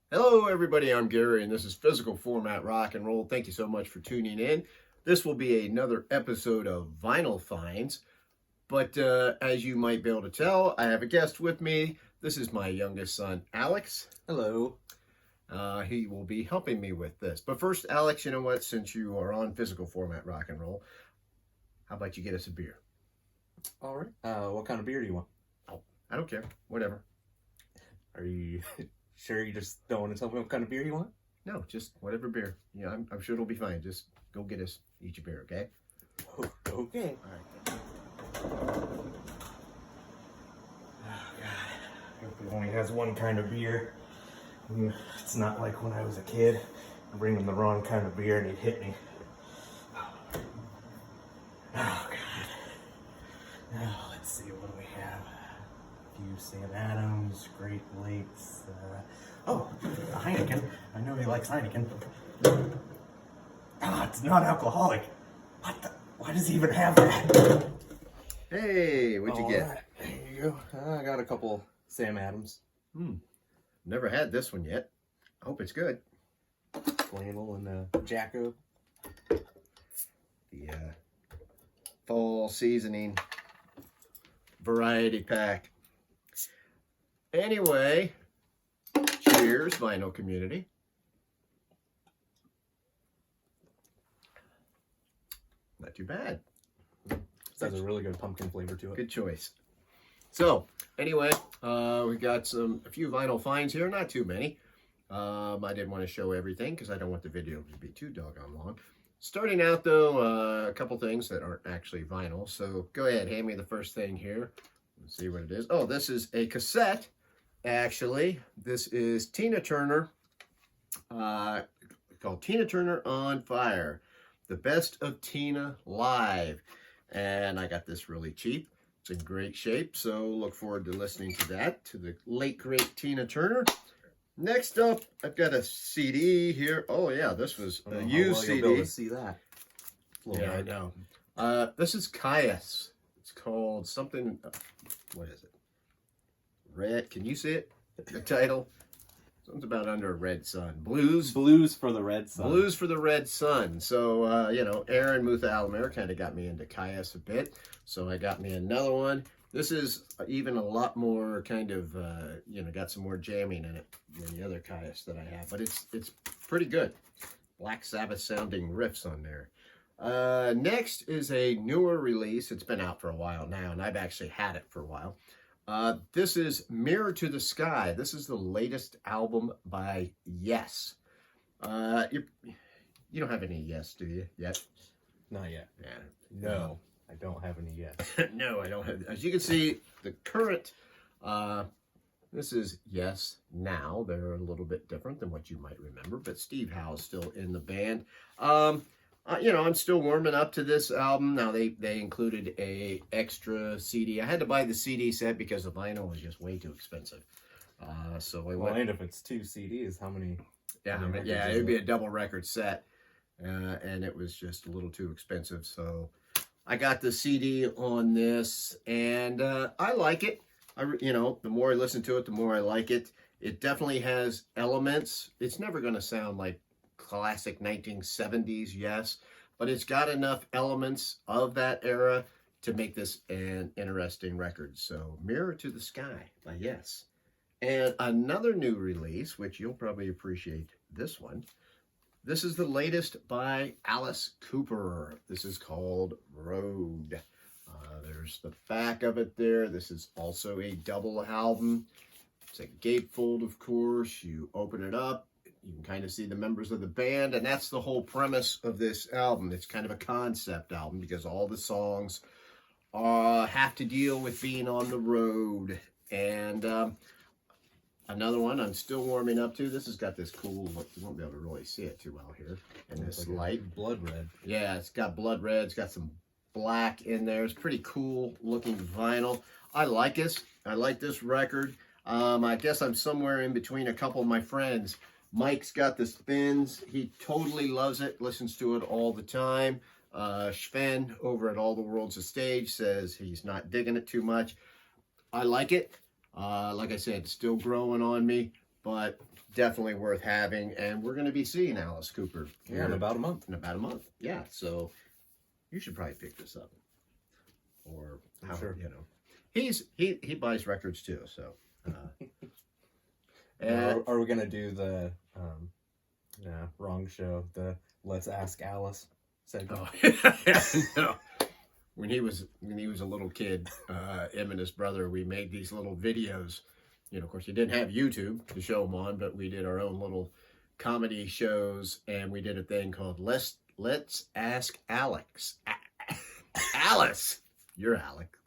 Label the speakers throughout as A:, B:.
A: Hello, everybody. I'm Gary, and this is Physical Format Rock and Roll. Thank you so much for tuning in. This will be another episode of Vinyl Finds. But as you might be able to tell, I have a guest with me. This is my youngest son, Alex.
B: Hello.
A: He will be helping me with this. But first, Alex, you know what? Since you are on Physical Format Rock and Roll, how about you get us a beer?
B: All right. What kind of beer do you want?
A: Oh, I don't care. Whatever.
B: Are you sure you just don't want to tell me what kind of beer you want?
A: No, just whatever beer. Yeah, I'm sure it'll be fine. Just go get us each a beer, okay?
B: Okay.
A: All right.
B: Oh, God. I hope he only has one kind of beer. It's not like when I was a kid. I bring him the wrong kind of beer and he'd hit me. Oh, God. Now, let's see, what do we have? A few Sam Adams, Great Lakes. Oh, a Heineken. I know he likes Heineken. Ah, it's not alcoholic. What the? Why does he even have that?
A: Hey, what'd you get?
B: Right, there you go. I got a couple Sam Adams.
A: Never had this one yet. Hope it's good.
B: Flannel and Jacko.
A: The fall seasoning variety pack. Anyway, cheers, vinyl community. Not too bad.
B: This has a really good pumpkin flavor to it.
A: Good choice. So, anyway, we got a few vinyl finds here. Not too many. I didn't want to show everything because I don't want the video to be too doggone long. Starting out, though, a couple things that aren't actually vinyl. So, go ahead, hand me the first thing here. Let's see what it is. Oh, this is a cassette, actually. This is Tina Turner, called Tina Turner on Fire. The Best of Tina Live. And I got this really cheap. It's in great shape, so look forward to listening to that, to the late, great Tina Turner. Next up, I've got a CD here. Oh, yeah, this was a used CD.
B: You'll be able to see that.
A: Yeah, I know. This is Caius. It's called something, what is it? Red, can you see it? The title? Something's about Under a Red Sun. Blues
B: for the Red Sun.
A: Blues for the Red Sun. So, Aaron Mutha Alamir kind of got me into Caius a bit. So I got me another one. This is even a lot more kind of, got some more jamming in it than the other Caius that I have. But it's pretty good. Black Sabbath sounding riffs on there. Next is a newer release. It's been out for a while now, and I've actually had it for a while. This is Mirror to the Sky. This is the latest album by Yes. You don't have any Yes, do you, yet?
B: Not yet.
A: Yeah.
B: No, I don't have any yet.
A: No, I don't have. As you can see, the current, this is Yes Now. They're a little bit different than what you might remember, but Steve Howe's still in the band. I'm still warming up to this album. Now, they included a extra CD. I had to buy the CD set because the vinyl was just way too expensive. So I went.
B: And if it's 2 CDs, how many?
A: Yeah, it'd be a double record set, and it was just a little too expensive. So I got the CD on this, and I like it. The more I listen to it, the more I like it. It definitely has elements. It's never going to sound like classic 1970s Yes, but it's got enough elements of that era to make this an interesting record. So Mirror to the Sky by Yes. And another new release, which you'll probably appreciate this one. This is the latest by Alice Cooper. This is called Road. There's the back of it there. This is also a double album. It's a gatefold, of course. You open it up. You can kind of see the members of the band, and that's the whole premise of this album. It's kind of a concept album because all the songs have to deal with being on the road. And another one I'm still warming up to. This has got this cool look. You won't be able to really see it too well here in this light.
B: Blood red.
A: Yeah, it's got blood red. It's got some black in there. It's pretty cool looking vinyl. I like this. I like this record. I guess I'm somewhere in between a couple of my friends. Mike's got the spins. He totally loves it, listens to it all the time. Sven over at All the World's a Stage says he's not digging it too much. I like it. Like I said, it's still growing on me, but definitely worth having. And we're going to be seeing Alice Cooper
C: Yeah, in about a month.
A: In about a month, yeah. So you should probably pick this up, or how,
C: Sure.
A: you know, he buys records too. So,
C: Now, are we gonna do the wrong show? The Let's Ask Alice segment.
A: oh, no. When he was a little kid, him and his brother, we made these little videos. You know, of course, you didn't have YouTube to show them on, but we did our own little comedy shows, and we did a thing called Let's Ask Alex. Alice, you're Alex.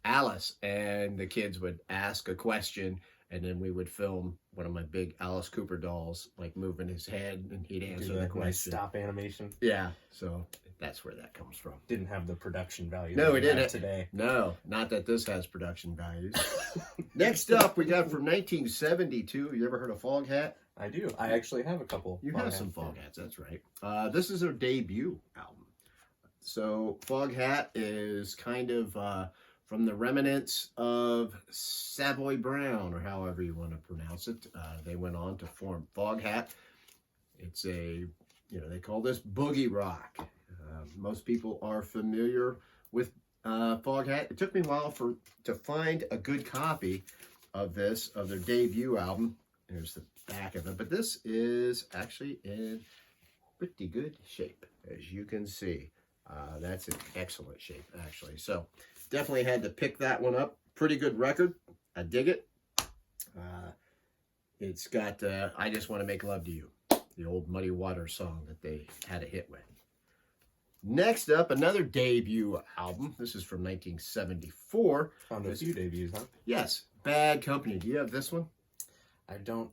A: Alice, and the kids would ask a question, and then we would film one of my big Alice Cooper dolls, like moving his head, and he'd answer
C: Do
A: the
C: the
A: question.
C: nice stop animation.
A: Yeah, so that's where that comes from.
C: Didn't have the production value.
A: No,
C: that
A: we
C: we have
A: didn't.
C: today.
A: No, not that this has production values. Next up, we got from 1972. You ever heard of Fog Hat?
C: I do. I actually have a couple.
A: You
C: Fog
A: have
C: Hats.
A: some Fog Hats, that's right. This is their debut album. So Fog Hat is kind of from the remnants of Savoy Brown, or however you want to pronounce it. They went on to form Fog Hat. It's a, they call this boogie rock. Most people are familiar with Fog Hat. It took me a while to find a good copy of their debut album. There's the back of it, but this is actually in pretty good shape, as you can see. That's in excellent shape, actually. So definitely had to pick that one up. Pretty good record. I dig it. It's got I Just Want to Make Love to You, the old Muddy Waters song that they had a hit with. Next up, another debut album. This is from 1974.
C: Found a few debuts, huh?
A: Yes, Bad Company. Do you have this one?
C: I don't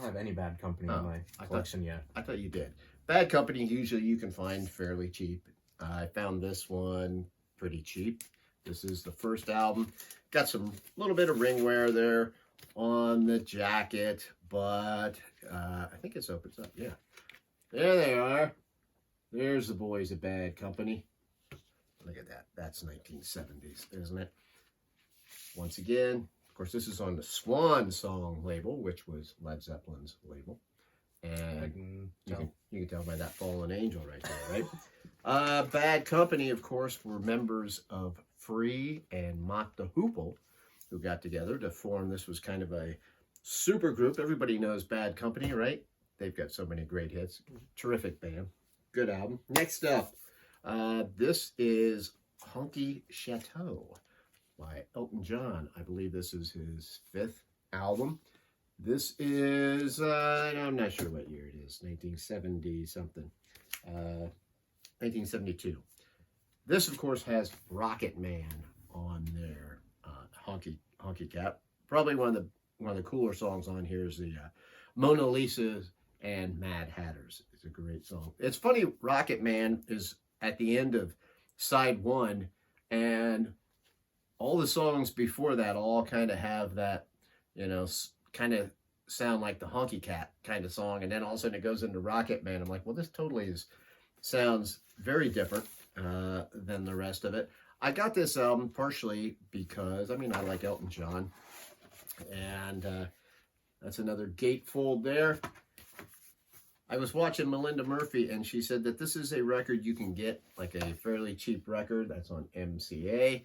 C: have any Bad Company in my collection yet.
A: I thought you did. Bad Company, usually you can find fairly cheap. I found this one pretty cheap. This is the first album. Got some little bit of ring wear there on the jacket, but I think it opens up. Yeah, there they are. There's the boys at Bad Company. Look at that. That's 1970s, isn't it? Once again, of course, this is on the Swan Song label, which was Led Zeppelin's label. And you can tell by that Fallen Angel right there, right? Bad Company, of course, were members of Free and Mott the Hoople, who got together to form. This was kind of a super group. Everybody knows Bad Company, right? They've got so many great hits. Terrific band. Good album. Next up, this is Honky Chateau by Elton John. I believe this is his 5th album. This is, I'm not sure what year it is, 1970 something, 1972. This, of course, has Rocket Man on their Honky Cap. Probably one of the cooler songs on here is the Mona Lisa's and Mad Hatters. It's a great song. It's funny, Rocket Man is at the end of side 1, and all the songs before that all kind of have that, kind of sound like the Honky Cat kind of song, and then all of a sudden it goes into Rocket Man. I'm like, well, this totally sounds very different than the rest of it. I got this album partially because, I like Elton John, and that's another gatefold there. I was watching Melinda Murphy, and she said that this is a record you can get, like a fairly cheap record. That's on MCA.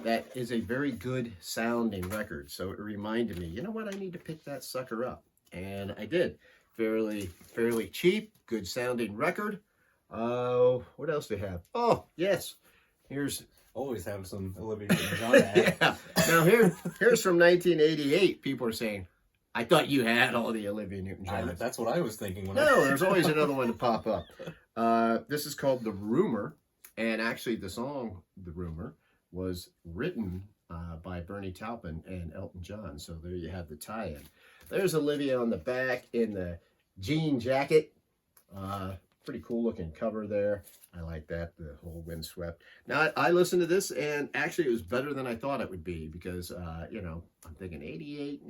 A: That is a very good sounding record. So it reminded me, you know what? I need to pick that sucker up. And I did. Fairly cheap, good sounding record. What else do we have? Oh, yes. Here's...
C: Always have some Olivia Newton-John ad.
A: Yeah. Now here's from 1988. People are saying, I thought you had all the Olivia Newton-John.
C: That's what I was thinking.
A: No, there's always another one to pop up. This is called The Rumor, and actually the song The Rumor was written by Bernie Taupin and Elton John, so there you have the tie-in. There's Olivia on the back in the jean jacket. Pretty cool looking cover there. I like that, the whole windswept. Now, I listened to this, and actually it was better than I thought it would be because, I'm thinking 88,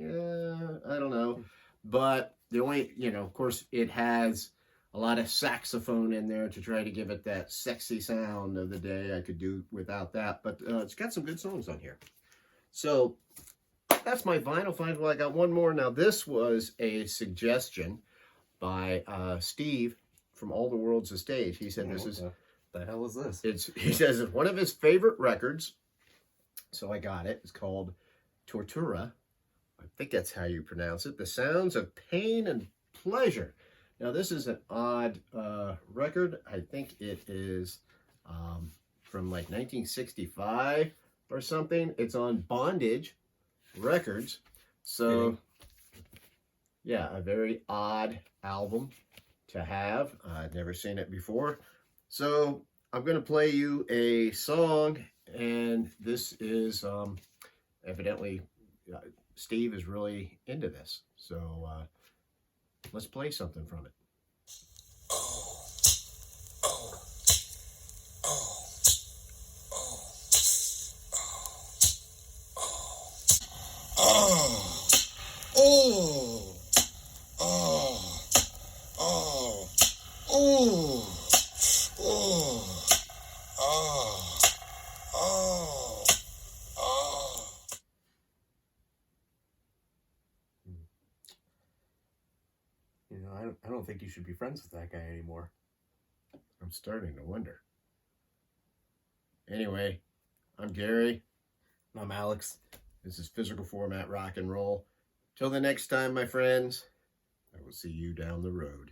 A: I don't know. But the only, of course, it has a lot of saxophone in there to try to give it that sexy sound of the day. I could do without that, but it's got some good songs on here. So, that's my vinyl find. Well, I got one more. Now, this was a suggestion by Steve from All the World's a Stage. He said this is...
C: The hell is this?
A: He says it's one of his favorite records. So I got it. It's called Tortura. I think that's how you pronounce it. The Sounds of Pain and Pleasure. Now, this is an odd record. I think it is from like 1965 or something. It's on Bondage Records. So, yeah, a very odd album to have. I've never seen it before. So, I'm going to play you a song, and this is evidently Steve is really into this. So, let's play something from it.
C: You know, I don't think you should be friends with that guy anymore.
A: I'm starting to wonder. Anyway, I'm Gary.
C: I'm Alex.
A: This is Physical Format Rock and Roll. Till the next time, my friends, I will see you down the road.